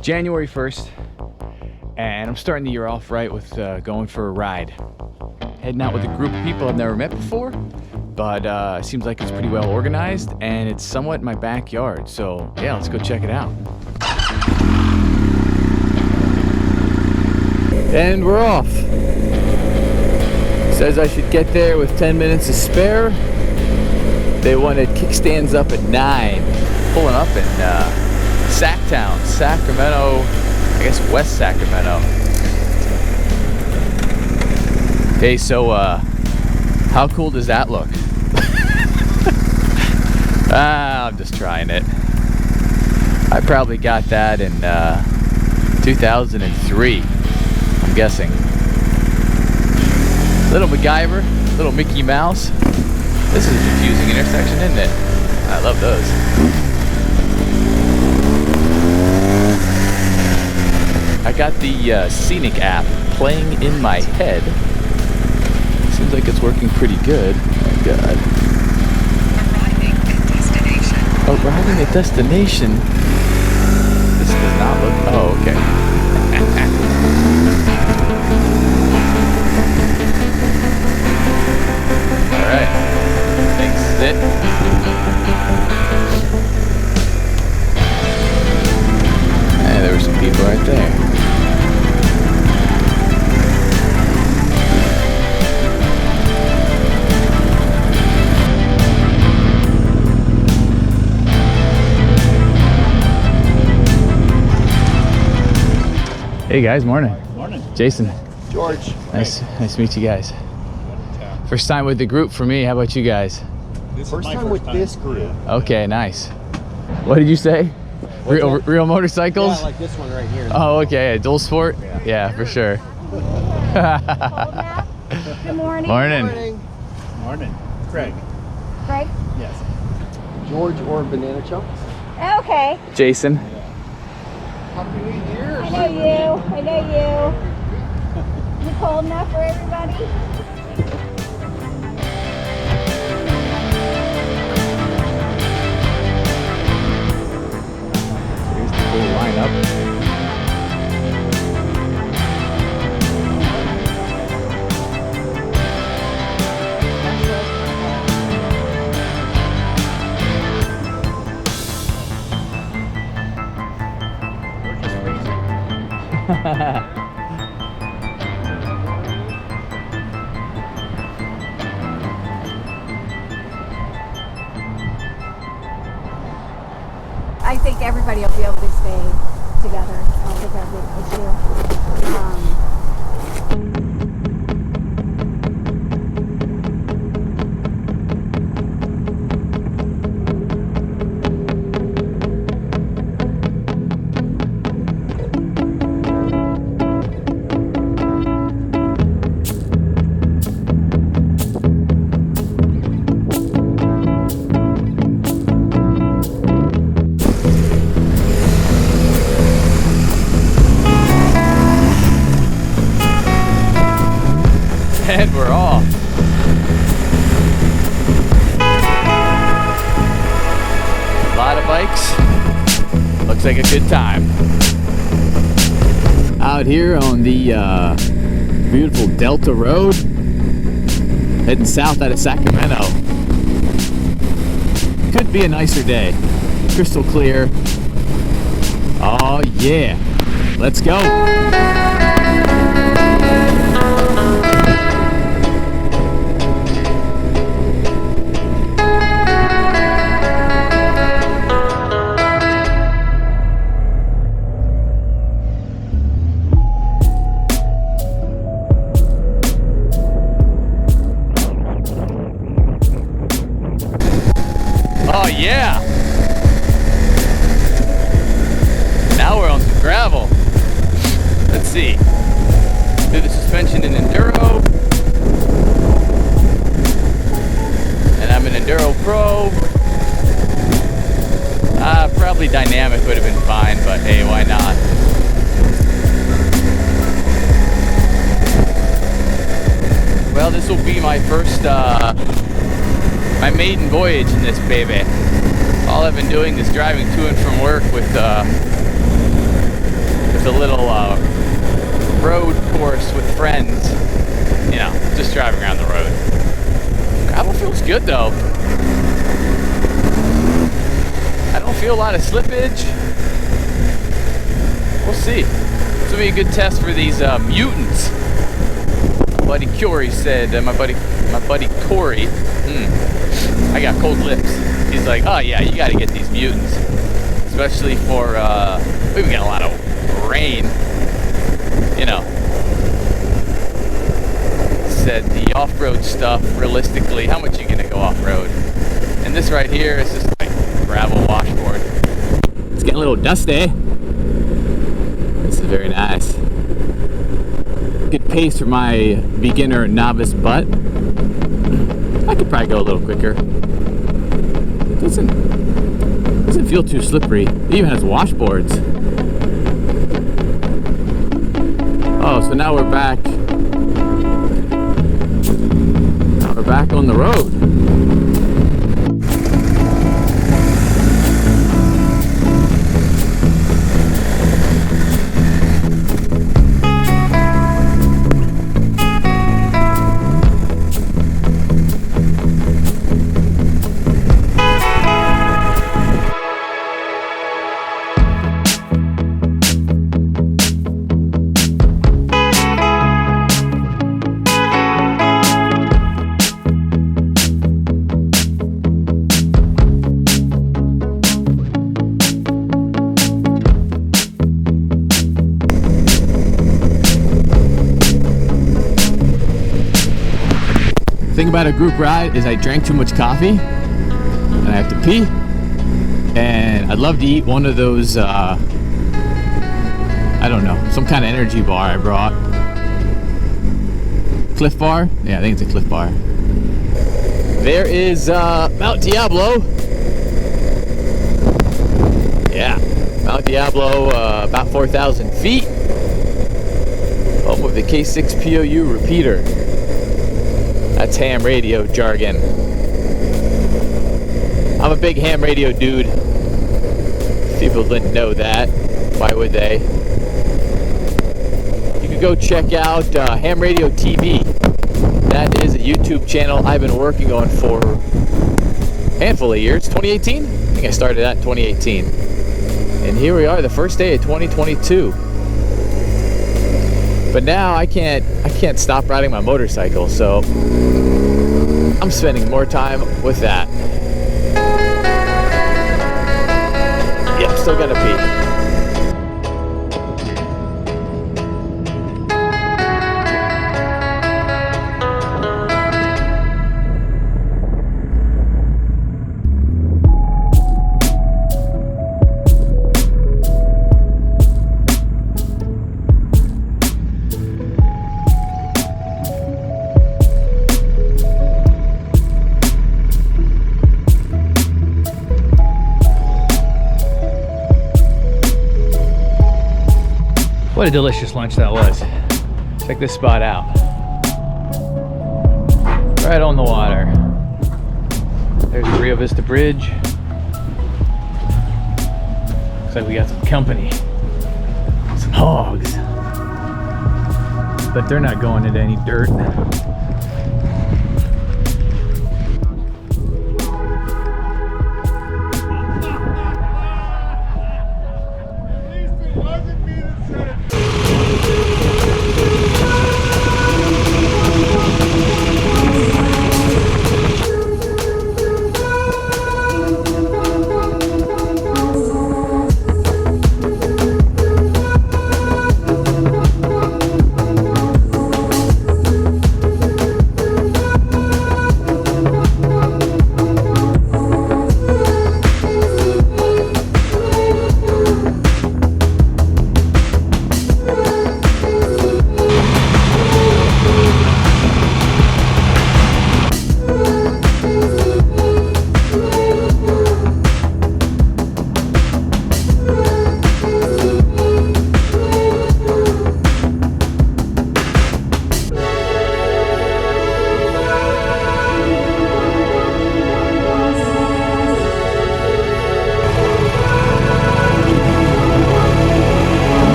January 1st, and I'm starting the year off right with going for a ride. Heading out with a group of people I've never met before, but seems like it's pretty well organized, and it's somewhat in my backyard. So yeah, let's go check it out. And we're off. Says I should get there with 10 minutes to spare. They wanted kickstands up at 9. Pulling up in Sacktown, Sacramento, I guess West Sacramento. Hey, so how cool does that look? I'm just trying it. I probably got that in 2003, I'm guessing. Little MacGyver, little Mickey Mouse. This is a confusing intersection, isn't it? I love those. I got the Scenic app playing in my head. Seems like it's working pretty good. Oh God. Arriving at destination. This does not look. Oh, okay. All right. Thanks, sit. And there were some people right there. Hey guys, morning. Morning. Jason. George. Nice to meet you guys. First time with the group for me. How about you guys? First time with this group. Okay, nice. What did you say? Real motorcycles? Yeah, like this one right here. Oh, okay. A dual sport? Yeah, for sure. Good morning. Morning. Morning. Craig. Greg? Yes. George or Banana Chunks. Okay. Jason. Happy New Year. I know you. Is it cold enough for everybody? Here's the full lineup. I think everybody will be able to stay together. I don't think that'll be an issue. And we're off. A lot of bikes. Looks like a good time. Out here on the beautiful Delta Road, heading south out of Sacramento. Could be a nicer day. Crystal clear. Oh yeah. Let's go. Oh yeah! Now we're on some gravel. Let's see. Do the suspension in Enduro. And I'm an Enduro Pro. Probably dynamic would have been fine, but hey, why not? Well, this will be my first, my maiden voyage in this baby. All I've been doing is driving to and from work with though. I don't feel a lot of slippage. We'll see. This will be a good test for these mutants. My buddy Corey said, my buddy Corey, I got cold lips. He's like, oh yeah, you gotta get these mutants. Especially for, we've got a lot of rain, you know. Said the off-road stuff, realistically, how much are you gonna go off-road? And this right here is just like gravel washboard. It's getting a little dusty. This is very nice. Good pace for my beginner novice butt. I could probably go a little quicker. It doesn't feel too slippery. It even has washboards. Oh, so now we're back. Now we're back on the road. Thing about a group ride is I drank too much coffee and I have to pee, and I'd love to eat one of those I don't know, some kind of energy bar I brought. Cliff Bar? Yeah, I think it's a Cliff Bar. There is Mount Diablo. Yeah, Mount Diablo, about 4,000 feet. Home of the K6POU repeater. That's ham radio jargon. I'm a big ham radio dude. People didn't know that. Why would they? You could go check out Ham Radio TV. That is a YouTube channel I've been working on for a handful of years. 2018? I think I started that in 2018. And here we are, the first day of 2022. But now I can't stop riding my motorcycle, so I'm spending more time with that. Yep, still gotta pee. What a delicious lunch that was. Check this spot out. Right on the water. There's the Rio Vista Bridge. Looks like we got some company. Some hogs. But they're not going into any dirt.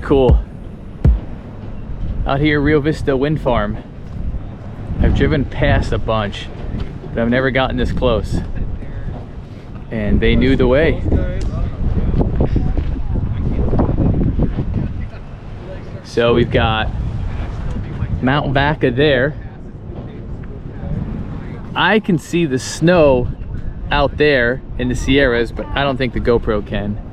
cool. Out here, Rio Vista Wind Farm. I've driven past a bunch, but I've never gotten this close. And they knew the way. So we've got Mount Vaca there. I can see the snow out there in the Sierras, but I don't think the GoPro can.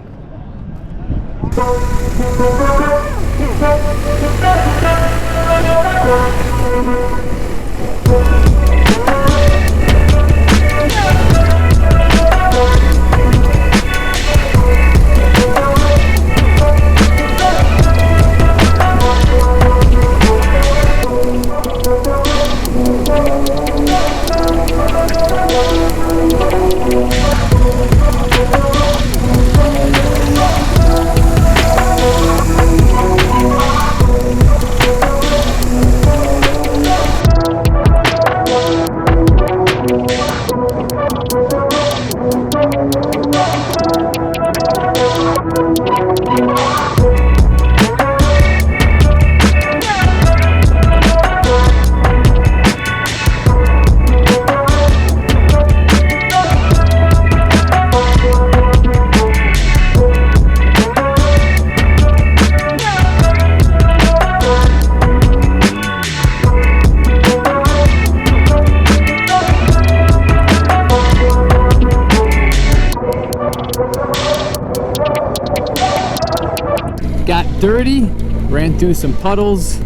Got dirty, ran through some puddles.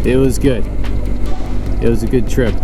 It was good. It was a good trip.